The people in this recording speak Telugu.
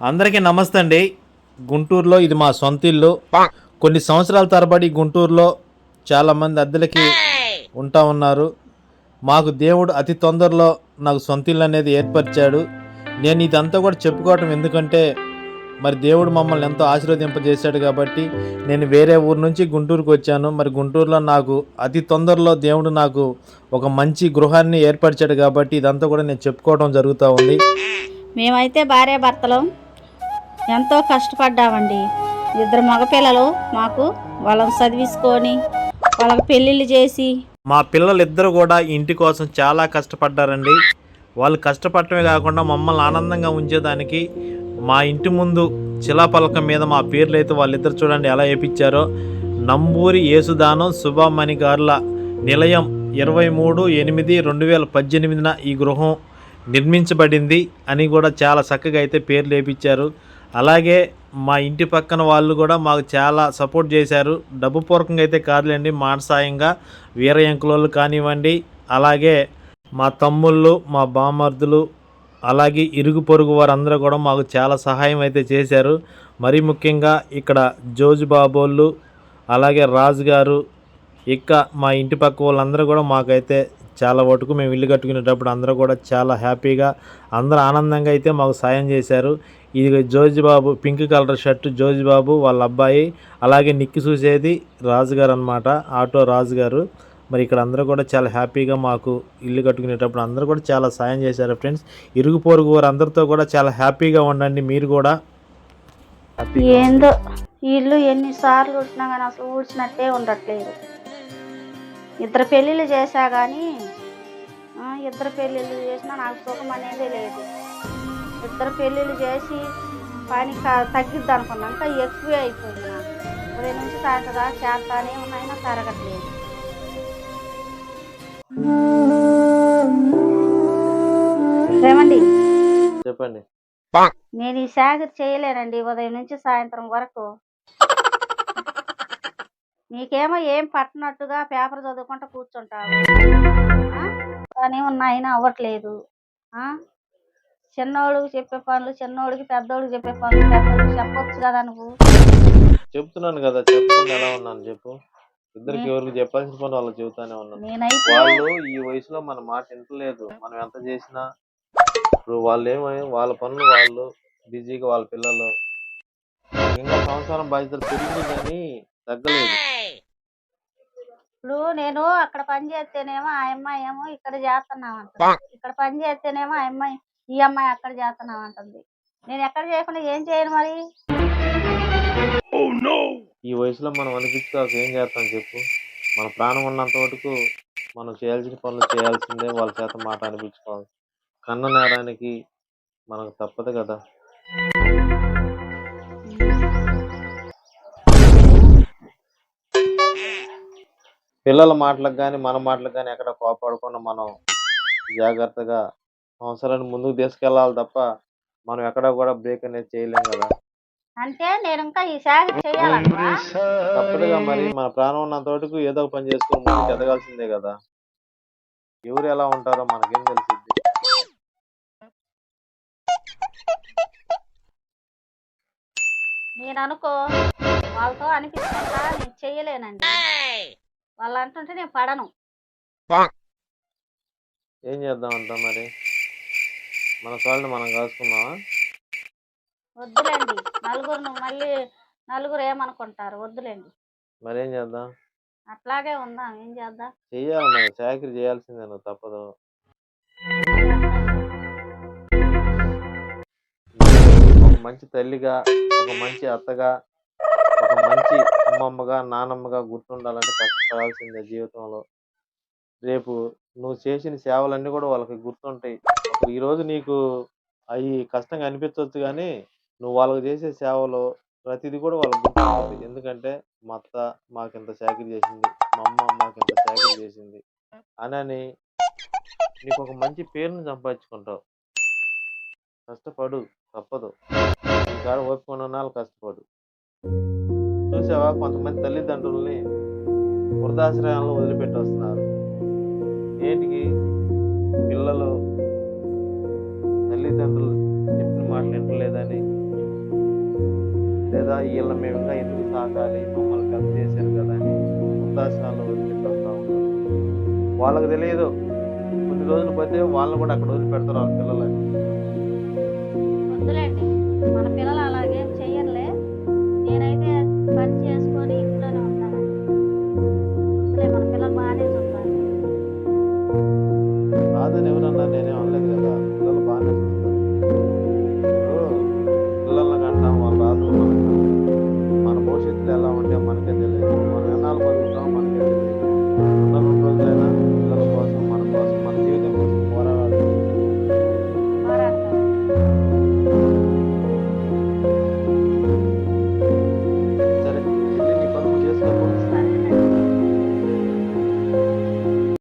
అందరికీ నమస్తే అండి. గుంటూరులో ఇది మా సొంత ఇల్లు. కొన్ని సంవత్సరాల తరబడి గుంటూరులో చాలామంది అద్దెలకి ఉంటా ఉన్నారు. మాకు దేవుడు అతి తొందరలో నాకు సొంత ఇల్లు అనేది ఏర్పరిచాడు. నేను ఇదంతా కూడా చెప్పుకోవటం ఎందుకంటే మరి దేవుడు మమ్మల్ని ఎంతో ఆశీర్వదింపజేశాడు కాబట్టి నేను వేరే ఊరు నుంచి గుంటూరుకు వచ్చాను. మరి గుంటూరులో నాకు అతి తొందరలో దేవుడు నాకు ఒక మంచి గృహాన్ని ఏర్పరిచాడు కాబట్టి ఇదంతా కూడా నేను చెప్పుకోవడం జరుగుతూ ఉంది. మేమైతే భార్యాభర్తలు ఎంతో కష్టపడ్డామండి. ఇద్దరు మగపిల్లలు మాకు, వాళ్ళని చదివించుకొని వాళ్ళకి పెళ్ళిళ్ళు చేసి మా పిల్లలిద్దరూ కూడా ఇంటి కోసం చాలా కష్టపడ్డారండి. వాళ్ళు కష్టపడటమే కాకుండా మమ్మల్ని ఆనందంగా ఉంచేదానికి మా ఇంటి ముందు శిలాపలకం మీద మా పేర్లు అయితే వాళ్ళిద్దరు చూడండి ఎలా వేయించారో. నంబూరి యేసుదానం శుభమణి గారుల నిలయం 23/8/2018 ఈ గృహం నిర్మించబడింది అని కూడా చాలా చక్కగా అయితే పేర్లు వేయించారు. అలాగే మా ఇంటి పక్కన వాళ్ళు కూడా మాకు చాలా సపోర్ట్ చేశారు. డబ్బు పూర్వకంగా అయితే కాదులేండి, మాట సాయంగా వీరయంకులోళ్ళు కానివ్వండి, అలాగే మా తమ్ముళ్ళు, మా బామర్దులు, అలాగే ఇరుగు పొరుగు వారందరూ కూడా మాకు చాలా సహాయం అయితే చేశారు. మరీ ముఖ్యంగా ఇక్కడ జోజు బాబోళ్ళు, అలాగే రాజు గారు, ఇంకా మా ఇంటి పక్క వాళ్ళందరూ కూడా మాకైతే చాలా వరకు మేము ఇల్లు కట్టుకునేటప్పుడు అందరూ కూడా చాలా హ్యాపీగా అందరూ ఆనందంగా అయితే మాకు సాయం చేశారు. ఇది Jojibabu pink colour shirt Jojibabu వాళ్ళ అబ్బాయి, అలాగే నిక్కి చూసేది రాజుగారు అనమాట, ఆటో రాజుగారు. మరి ఇక్కడ అందరూ కూడా చాలా హ్యాపీగా మాకు ఇల్లు కట్టుకునేటప్పుడు అందరూ కూడా చాలా సాయం చేశారు ఫ్రెండ్స్. ఇరుగు పొరుగు వారు అందరితో కూడా చాలా హ్యాపీగా ఉండండి. మీరు కూడా ఏందో ఇల్లు ఎన్నిసార్లు ఊడ్చినా కానీ అసలు ఊడ్చినట్టే ఉండట్లేదు. ఇద్దరు పెళ్ళిళ్ళు చేశా కానీ ఇద్దరు పెళ్ళిళ్ళు చేసినా నాకు సుఖం అనేది లేదు. ఇద్దరు పెళ్ళిళ్ళు చేసి పని తగ్గిద్ది అనుకున్నాను, ఇంకా ఎక్కువే అయిపోయింది. నాకు ఉదయం నుంచి సాయంత్రం దాకా చేస్తానే ఉన్నాయినా తరగట్లేదు. ఏమండి చెప్పండి. నేను ఈ సాగర్ చేయలేనండి ఉదయం నుంచి సాయంత్రం వరకు. నీకేమో ఏం పట్టనట్టుగా పేపర్ చదువుకుంటూ కూర్చుంటావు కానీ ఉన్నాయినా అవ్వట్లేదు. చిన్నోడికి చెప్పే పనులు చిన్నోడికి, పెద్దోడికి చెప్పే పనులు పెద్దోడికి చెప్పొచ్చు కదా నువ్వు. చెప్తున్నాను కదా, చెప్పకుండా ఎలా ఉన్నాను చెప్పు. ఇద్దరికి ఎవరికి చెప్పాల్సిన పని వాళ్ళు చెబుతానే ఉన్నాను. నేనైతే వాళ్ళు ఈ వయసులో మన మాట వింటలేదు. మనం ఎంత చేసినా ఇప్పుడు వాళ్ళు వాళ్ళ పనులు వాళ్ళు బిజీగా, వాళ్ళ పిల్లలు ఇంకా సంవత్సరం బాధ్యతలు పెరిగింది కానీ తగ్గలేదు. ఇప్పుడు నేను అక్కడ పని చేస్తేనేమో ఆ అమ్మాయి ఏమో ఇక్కడ చేస్తున్నామంటుంది, ఇక్కడ పని చేస్తేనేమో ఆ అమ్మాయి ఈ అమ్మాయి అక్కడ చేస్తున్నామంటుంది. నేను ఎక్కడ చేయకుండా ఏం చేయను మరి. ఈ వయసులో మనం అనిపించుకోక ఏం చేస్తాం చెప్పు. మన ప్రాణం ఉన్నంత వరకు మనం చేయాల్సిన పనులు చేయాల్సిందే. వాళ్ళ చేత మాట అనిపించుకోవాలి. కన్న నేరానికి మనకు తప్పదు కదా. పిల్లల మాటలకు కానీ మన మాటలకు కానీ ఎక్కడ కోపడకుండా మనం జాగ్రత్తగా అవసరాన్ని ముందుకు తీసుకెళ్ళాలి తప్ప మనం ఎక్కడ కూడా బ్రేక్ అనేది చేయలేం కదా. అంటే నేను ఇంకా ఈ సాగు చేయాలంట. తప్పదుగా మరి, మన ప్రాణం ఉన్నంత వరకు ఏదో ఒక పని చేసుకుని ముందుకు ఎదగాల్సిందే కదా. ఎవరు ఎలా ఉంటారో మనకేం తెలిసింది. నేను అనుకో వాళ్ళతో అనిపిస్తుందా నేను చెయ్యలేనండి. వాళ్ళు అంటుంటే నేను పడను. ఏం చేద్దామంట మరి, మన కాళ్ళని మనం కాసుకున్నావా? వద్దులేండి, మళ్ళీ నలుగురు ఏమనుకుంటారు, వద్దులేండి. మరేం చేద్దాం? అట్లాగే ఉందాం, ఏం చేద్దాం. చెయ్యాలి మరి, చాకరీ చేయాల్సిందే, నువ్వు తప్పదు. ఒక మంచి తల్లిగా, ఒక మంచి అత్తగా, ఒక మంచి అమ్మమ్మగా, నానమ్మగా గుర్తుండాలంటే కష్టపడాల్సిందే జీవితంలో. రేపు నువ్వు చేసిన సేవలన్నీ కూడా వాళ్ళకి గుర్తుంటాయి. అప్పుడు ఈరోజు నీకు అవి కష్టంగా అనిపించవచ్చు కానీ నువ్వు వాళ్ళకి చేసే సేవలో ప్రతిదీ కూడా వాళ్ళకి గుర్తుంటుంది. ఎందుకంటే మా అత్త మాకింత చాకరీ చేసింది, మా అమ్మ మాకింత చాకరీ చేసింది అని నీకు ఒక మంచి పేరుని సంపాదించుకుంటావు. కష్టపడు, తప్పదు. నీ కాడ ఓపిక ఉన్న వాళ్ళు కష్టపడు. చూసావా, కొంతమంది తల్లిదండ్రుల్ని వృద్ధాశ్రయాలను వదిలిపెట్టి వస్తున్నారు. ఏంటికి? పిల్లలు తల్లిదండ్రులు చెప్పిన మాటలు వింటలేదని లేదా వీళ్ళని మేము ఇంకా ఎందుకు సాకాలి, మమ్మల్ని పెద్ద చేశారు కదా అని వృద్ధాశ్రమాల్లో వదిలిపెట్టేస్తా ఉంటారు. వాళ్ళకి తెలియదు కొన్ని రోజులు పోతే వాళ్ళని కూడా అక్కడ వదిలిపెడతారు వాళ్ళ పిల్లలని.